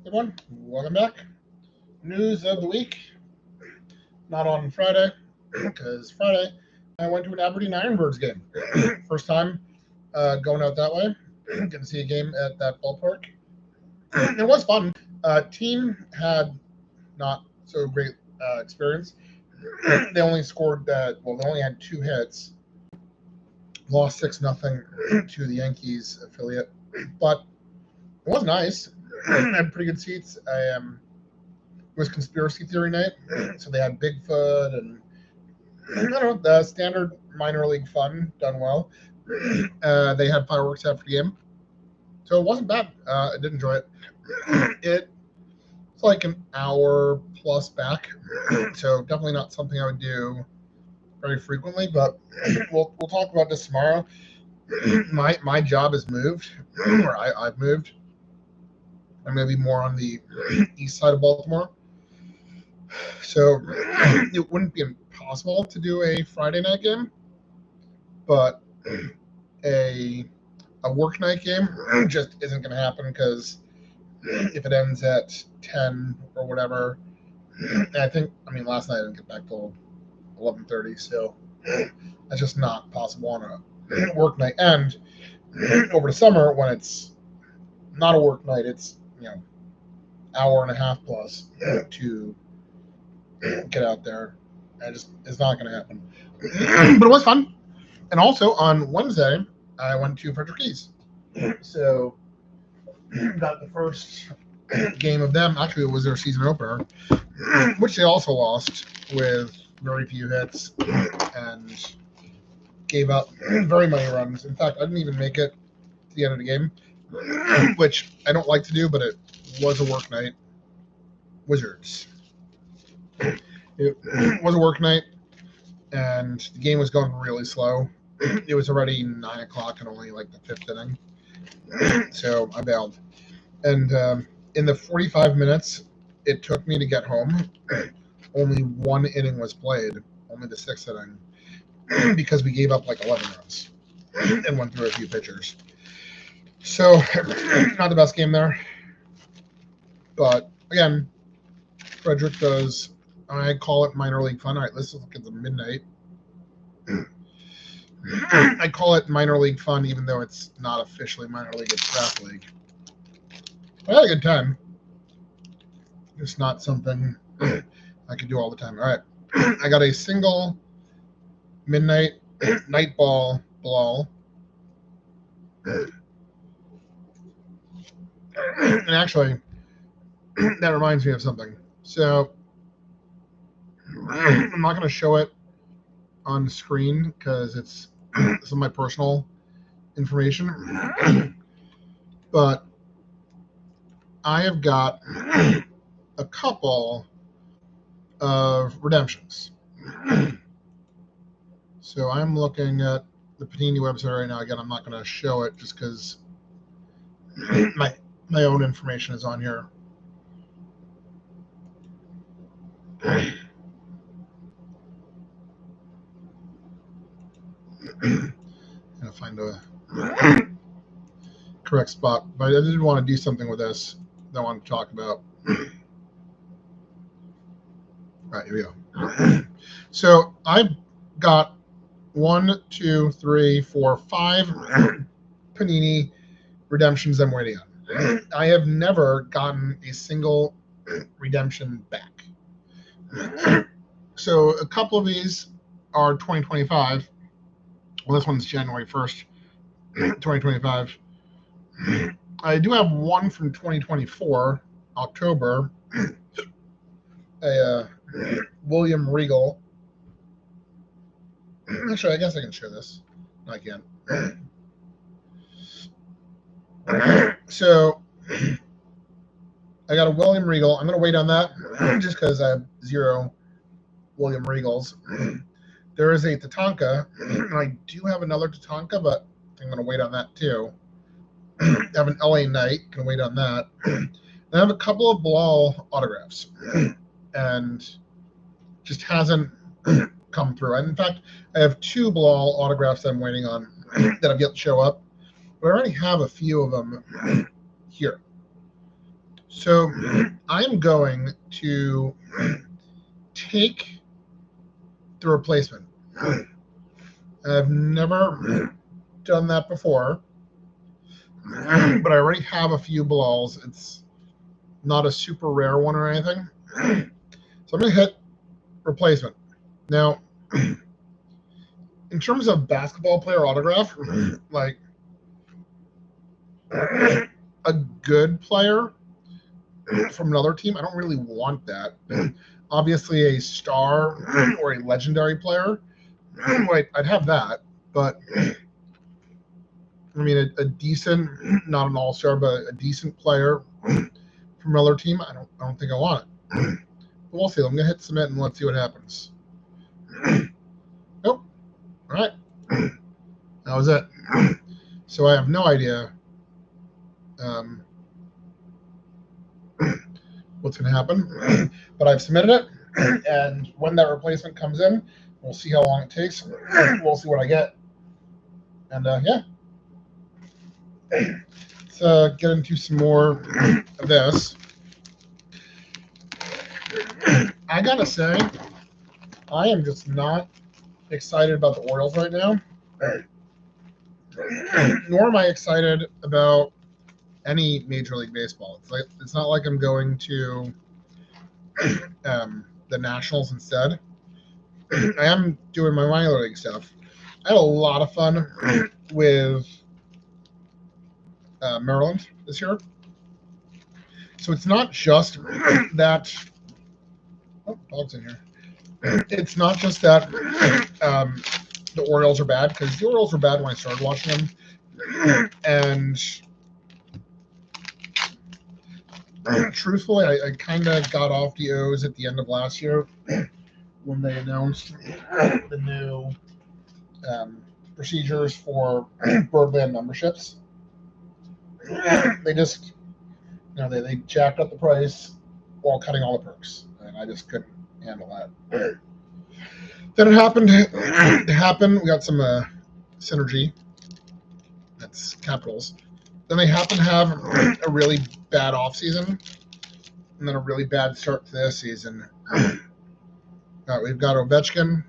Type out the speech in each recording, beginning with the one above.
Everyone, welcome back. News of the week. Not on Friday, because Friday I went to an Aberdeen Ironbirds game. First time going out that way. Getting to see a game at that ballpark. It was fun. Team had not so great experience. They only scored they only had two hits. Lost 6-0 to the Yankees affiliate, but it was nice. Had pretty good seats. It was conspiracy theory night, so they had Bigfoot and I don't know the standard minor league fun done well. They had fireworks after the game, so it wasn't bad. I did enjoy it. It's like an hour plus back, so definitely not something I would do very frequently. But we'll talk about this tomorrow. My job has moved, or I've moved. I'm going to be more on the east side of Baltimore. So it wouldn't be impossible to do a Friday night game, but a work night game just isn't going to happen because if it ends at 10 or whatever, last night I didn't get back till 11:30, so that's just not possible on a work night. And over the summer when it's not a work night, it's hour and a half plus to get out there. It's not going to happen. But it was fun. And also on Wednesday, I went to Frederick Keys. So got the first game of them. Actually, it was their season opener, which they also lost with very few hits and gave up very many runs. In fact, I didn't even make it to the end of the game, which I don't like to do, but it was a work night. Wizards. It was a work night, and the game was going really slow. It was already 9 o'clock and only like the fifth inning, so I bailed. And in the 45 minutes it took me to get home, only one inning was played, only the sixth inning, because we gave up like 11 runs and went through a few pitchers. So not the best game there, but again, Frederick does. I call it minor league fun. All right, let's look at the midnight. I call it minor league fun, even though it's not officially minor league; it's draft league. I had a good time. It's not something I could do all the time. All right, I got a single midnight night ball blow. And actually, that reminds me of something. So I'm not going to show it on the screen because it's some of my personal information. But I have got a couple of redemptions. So I'm looking at the Panini website right now. Again, I'm not going to show it just because my own information is on here. Gonna find a correct spot, but I did want to do something with this that I want to talk about. All right, here we go. So I've got 1, 2, 3, 4, 5 Panini redemptions I'm waiting on. I have never gotten a single redemption back. So a couple of these are 2025. Well, this one's January 1st, 2025. I do have one from 2024, October, a William Regal. Actually, I guess I can share this. No, I can't. So I got a William Regal. I'm going to wait on that just because I have 0 William Regals. There is a Tatanka, and I do have another Tatanka, but I'm going to wait on that too. I have an LA Knight, can wait on that. And I have a couple of Bilal autographs, and just hasn't come through. And in fact, I have 2 Bilal autographs that I'm waiting on that have yet to show up, but I already have a few of them here. So I am going to take the replacement. I've never done that before, but I already have a few Bilals. It's not a super rare one or anything. So I'm going to hit replacement. Now, in terms of basketball player autograph, like a good player from another team, I don't really want that. Obviously, a star or a legendary player, I'd have that. But I mean, a decent, not an all-star, but a decent player from another team, I don't think I want it. But we'll see. I'm gonna hit submit and let's see what happens. Nope. All right. That was it. So I have no idea what's going to happen, but I've submitted it, and when that replacement comes in, we'll see how long it takes. We'll see what I get, and yeah. Let's get into some more of this. I gotta say, I am just not excited about the Orioles right now. Nor am I excited about any Major League Baseball. It's not like I'm going to the Nationals instead. I am doing my minor league stuff. I had a lot of fun with Maryland this year. So it's not just that. Oh, dog's in here. It's not just that the Orioles are bad, because the Orioles were bad when I started watching them. And truthfully, I kind of got off the O's at the end of last year when they announced the new procedures for Birdland memberships. They just, they jacked up the price while cutting all the perks, and I just couldn't handle that. Then it happened to happen. We got some synergy. That's Capitals. Then they happen to have a really bad offseason, and then a really bad start to this season. We've got Ovechkin,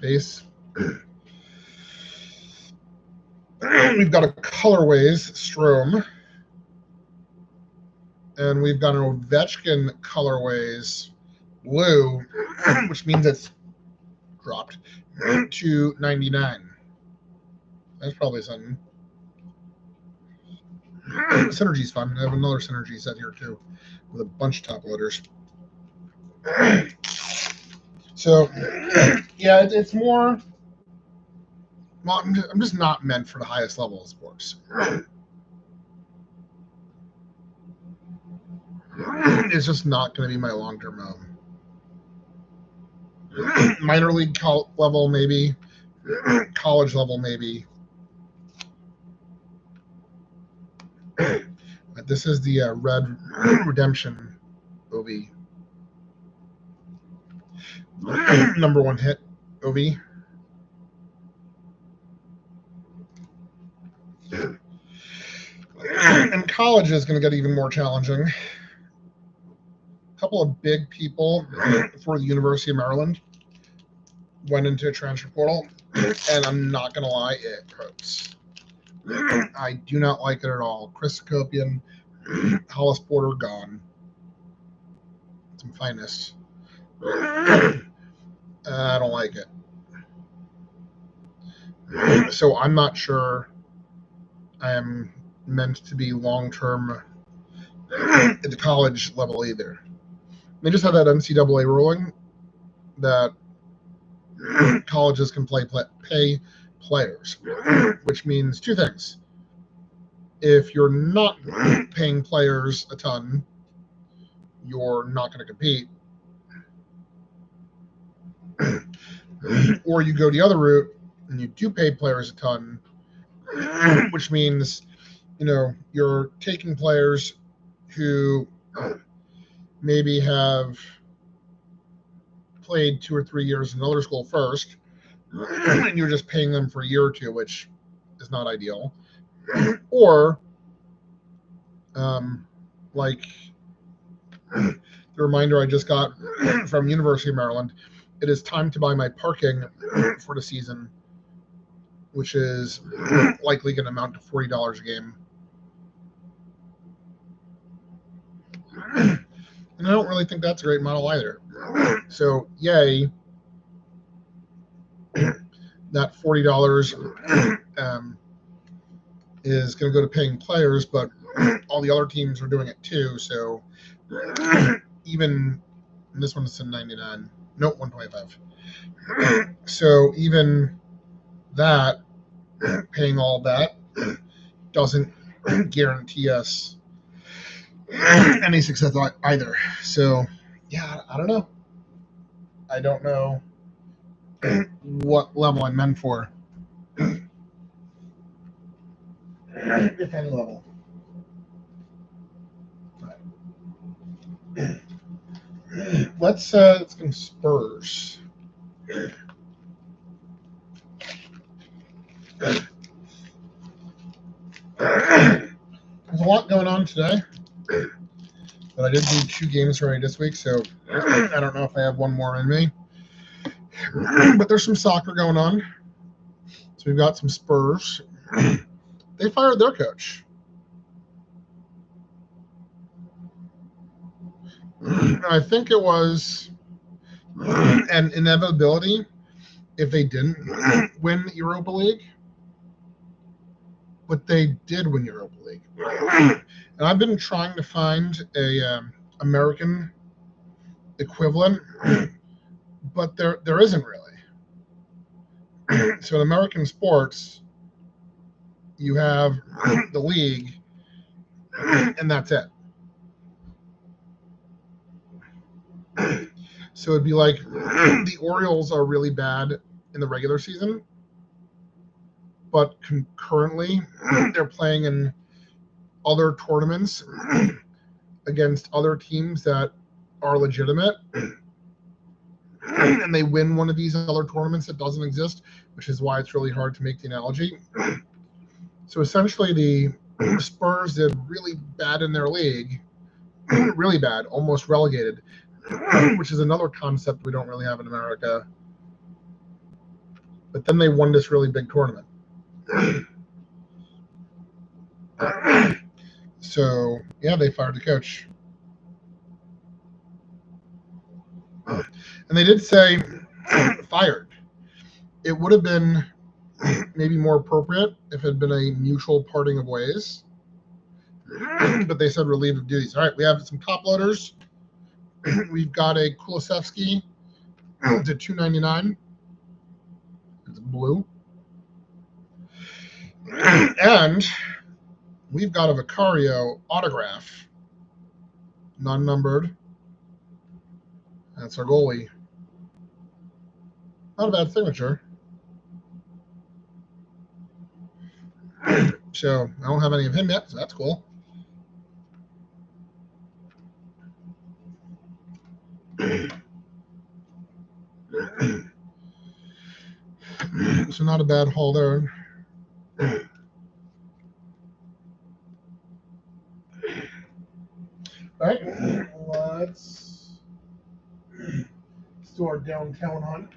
base. We've got a colorways Strome, and we've got an Ovechkin colorways blue, which means it's dropped to 99. That's probably something. Synergy's fun. I have another Synergy set here too, with a bunch of top loaders. So, yeah, it's more. Well, I'm just not meant for the highest level of sports. It's just not going to be my long-term home. Minor league level, maybe. College level, maybe. But this is the Red Redemption OV. Number one hit OV. And college is going to get even more challenging. A couple of big people for the University of Maryland went into a transfer portal, and I'm not going to lie, it hurts. I do not like it at all. Chris Kopian, Hollis Porter gone. Some finest. I don't like it. So I'm not sure I am meant to be long-term at the college level either. They just had that NCAA ruling that colleges can pay players, which means two things. If you're not paying players a ton, you're not going to compete. Or you go the other route and you do pay players a ton, which means, you're taking players who maybe have played 2 or 3 years in another school first, and you're just paying them for a year or two, which is not ideal. Or Like the reminder I just got from University of Maryland, it is time to buy my parking for the season, which is likely going to amount to $40 a game. And I don't really think that's a great model either. So, yay, that $40 is going to go to paying players, but all the other teams are doing it too. So, even this one is $1.99. Nope, $1.25. So, even that, paying all that, doesn't guarantee us any success either. So, yeah, I don't know. I don't know what level I'm meant for, if any level. Let's go Spurs. There's a lot going on today, but I did do 2 games already this week, so I don't know if I have one more in me. But there's some soccer going on. So we've got some Spurs. They fired their coach. I think it was an inevitability if they didn't win Europa League. But they did win Europa League. And I've been trying to find a American equivalent, but there isn't really. So in American sports, you have the league, and that's it. So it'd be like the Orioles are really bad in the regular season, but concurrently they're playing in other tournaments against other teams that are legitimate, and they win one of these other tournaments that doesn't exist, which is why it's really hard to make the analogy. So essentially the Spurs did really bad in their league, really bad, almost relegated, which is another concept we don't really have in America. But then they won this really big tournament. So, yeah, they fired the coach. And they did say fired. It would have been maybe more appropriate if it had been a mutual parting of ways. But they said relieved of duties. All right, we have some top loaders. We've got a Kulusevski to $2.99. It's blue. And we've got a Vicario autograph, non-numbered. That's our goalie. Not a bad signature. So I don't have any of him yet, so that's cool. So not a bad haul there. All right, let's do our downtown hunt.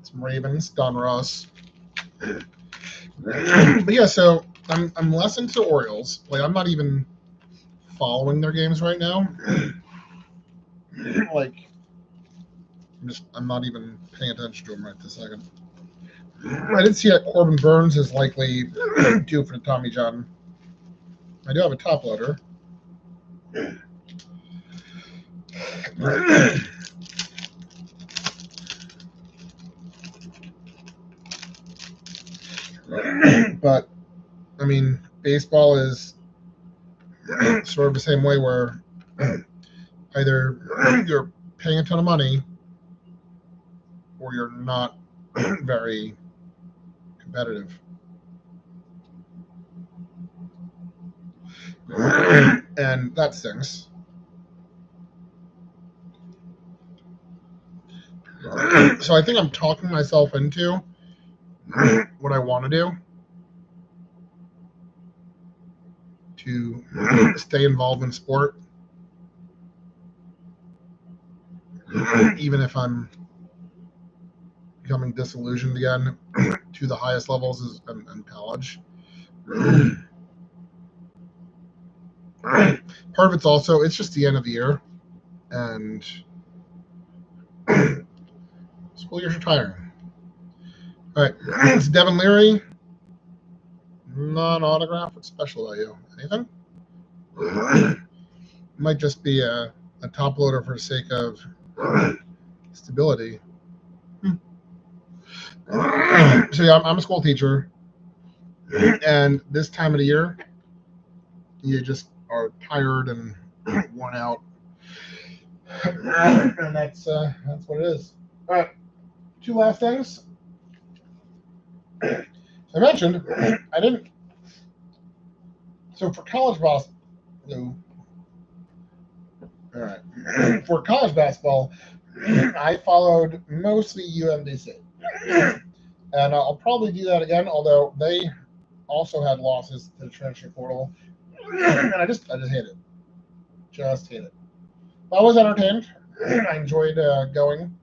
Some Ravens, Don Ross. But yeah, so I'm less into Orioles. Like I'm not even following their games right now. Like I'm not even paying attention to them right this second. I did see that Corbin Burns is likely due for the Tommy John. I do have a top loader. But I mean, baseball is sort of the same way where either you're paying a ton of money or you're not very competitive. And that stings. So I think I'm talking myself into what I want to do to stay involved in sport, even if I'm becoming disillusioned again to the highest levels in college. Part of it's also, it's just the end of the year, and school years are tiring. All right, it's Devin Leary. Non-autograph. What's special about you? Anything? Might just be a top loader for the sake of stability. So yeah, I'm a school teacher, and this time of the year, you just are tired and worn out, and that's what it is. All right, two last things. I mentioned I didn't. So for college basketball, all right, for college basketball, I followed mostly UMBC, and I'll probably do that again. Although they also had losses to the transfer portal, and I just hate it. Just hate it. But I was entertained. I enjoyed going.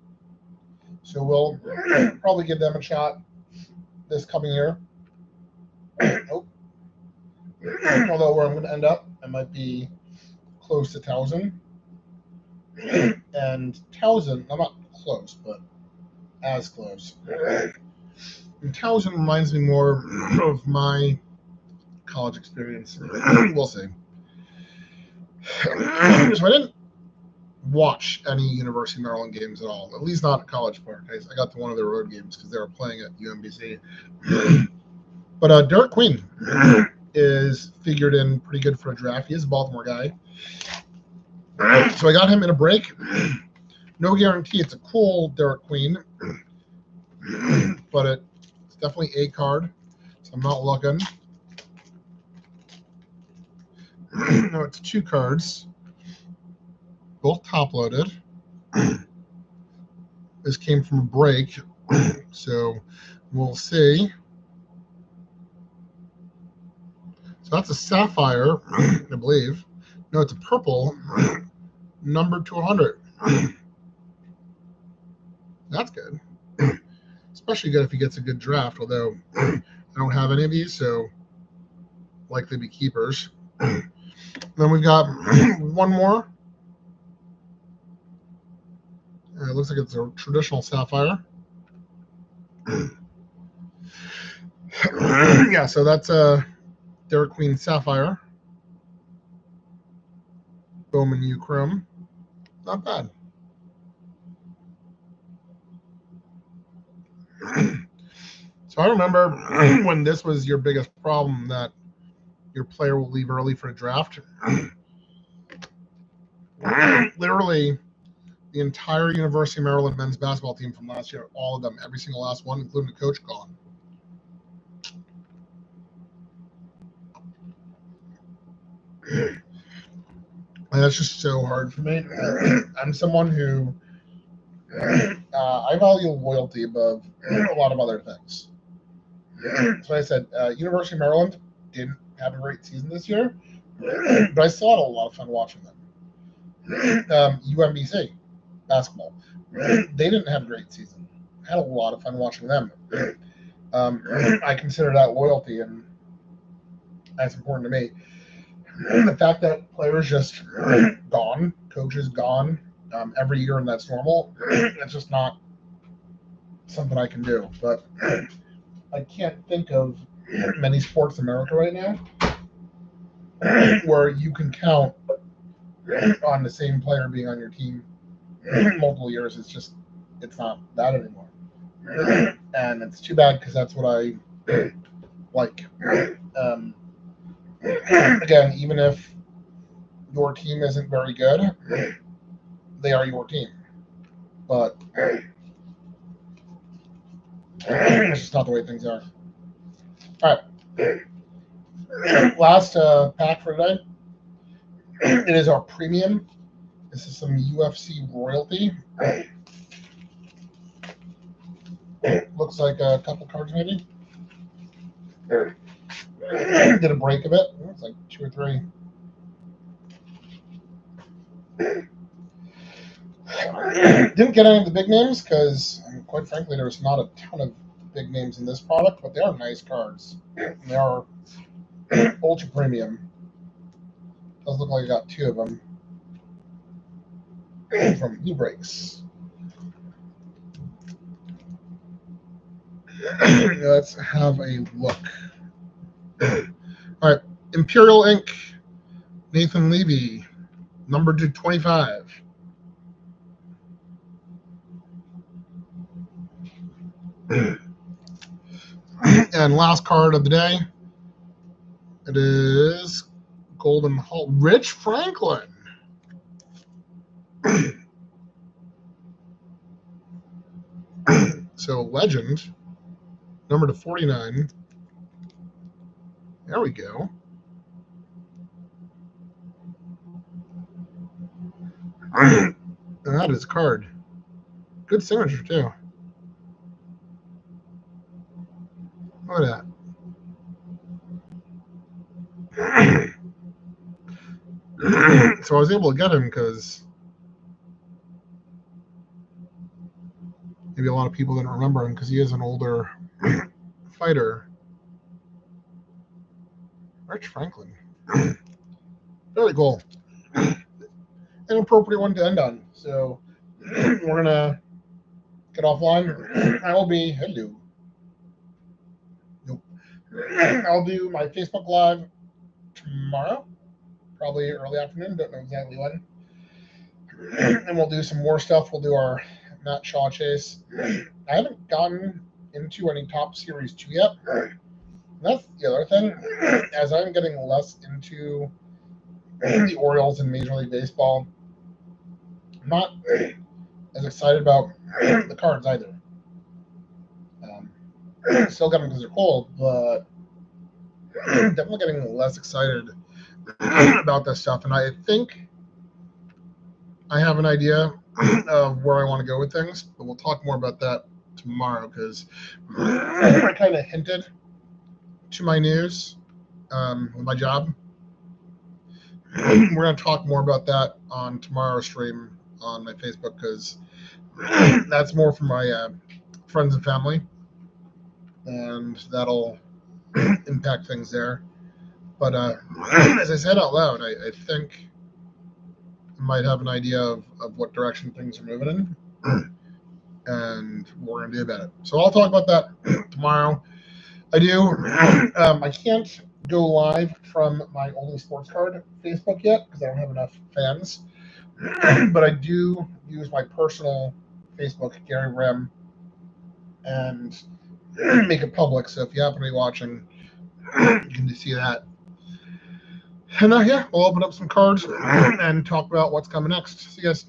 So we'll probably give them a shot this coming year. Although where I'm going to end up, I might be close to Towson. And Towson, I'm not close, but as close. And Towson reminds me more of my college experience. We'll see. So I didn't watch any University of Maryland games at all, at least not at College Park. I got to one of their road games because they were playing at UMBC. But Derek Queen is figured in pretty good for a draft. He is a Baltimore guy. So I got him in a break. No guarantee it's a cool Derek Queen, but it's definitely a card, so I'm not looking. No, it's two cards, both top-loaded. This came from a break, so we'll see. So that's a sapphire, I believe. No, it's a purple, numbered to 100. That's good. Especially good if he gets a good draft, although I don't have any of these, so likely be keepers. Then we've got one more. It looks like it's a traditional sapphire. Yeah, so that's a Derek Queen sapphire. Bowman U Chrome. Not bad. So I remember when this was your biggest problem, that your player will leave early for a draft. Literally, the entire University of Maryland men's basketball team from last year, all of them, every single last one, including the coach, gone. And that's just so hard for me. I'm someone who I value loyalty above a lot of other things. So I said, University of Maryland didn't have a great season this year, but I still had a lot of fun watching them. UMBC basketball, they didn't have a great season. I had a lot of fun watching them. I consider that loyalty, and that's important to me. The fact that players just gone, coaches gone every year, and that's normal, it's just not something I can do. But I can't think of many sports in America right now where you can count on the same player being on your team multiple years. It's not that anymore. And it's too bad, because that's what I like. Again, even if your team isn't very good, they are your team. But it's just not the way things are. All right. Last pack for today. It is our premium. This is some UFC royalty. Looks like a couple cards, maybe. did a break of it. It's like 2 or 3. Didn't get any of the big names because, quite frankly, there's not a ton of big names in this product, but they are nice cards. They are ultra premium. Does look like I got 2 of them from eBreaks. Let's have a look. All right, Imperial Ink, Nathan Levy, number 225. And last card of the day, it is Golden Hall, Rich Franklin. So Legend, number 249. There we go. And that is card. Good signature too. Look at that. So I was able to get him because maybe a lot of people didn't remember him because he is an older fighter. Rich Franklin. Very cool. An appropriate one to end on. So we're going to get offline. I will be, hello. Nope. I'll do my Facebook Live tomorrow, probably early afternoon, don't know exactly when. And we'll do some more stuff. We'll do our Matt Shaw chase. I haven't gotten into any Top Series 2 yet. And that's the other thing. As I'm getting less into the Orioles in Major League Baseball, I'm not as excited about the cards either. Still got them because they're cool, but definitely getting less excited about this stuff. And I think I have an idea of where I want to go with things, but we'll talk more about that tomorrow because I kind of hinted to my news with my job. We're going to talk more about that on tomorrow's stream on my Facebook because that's more for my friends and family, and that'll impact things there. But as I said out loud, I think I might have an idea of what direction things are moving in and what we're going to do about it. So I'll talk about that tomorrow. I can't go live from my Only Sports Card Facebook yet because I don't have enough fans. But I do use my personal Facebook, Gary Rim, and make it public. So if you happen to be watching, you can just see that. And yeah, we'll open up some cards and talk about what's coming next. See you guys.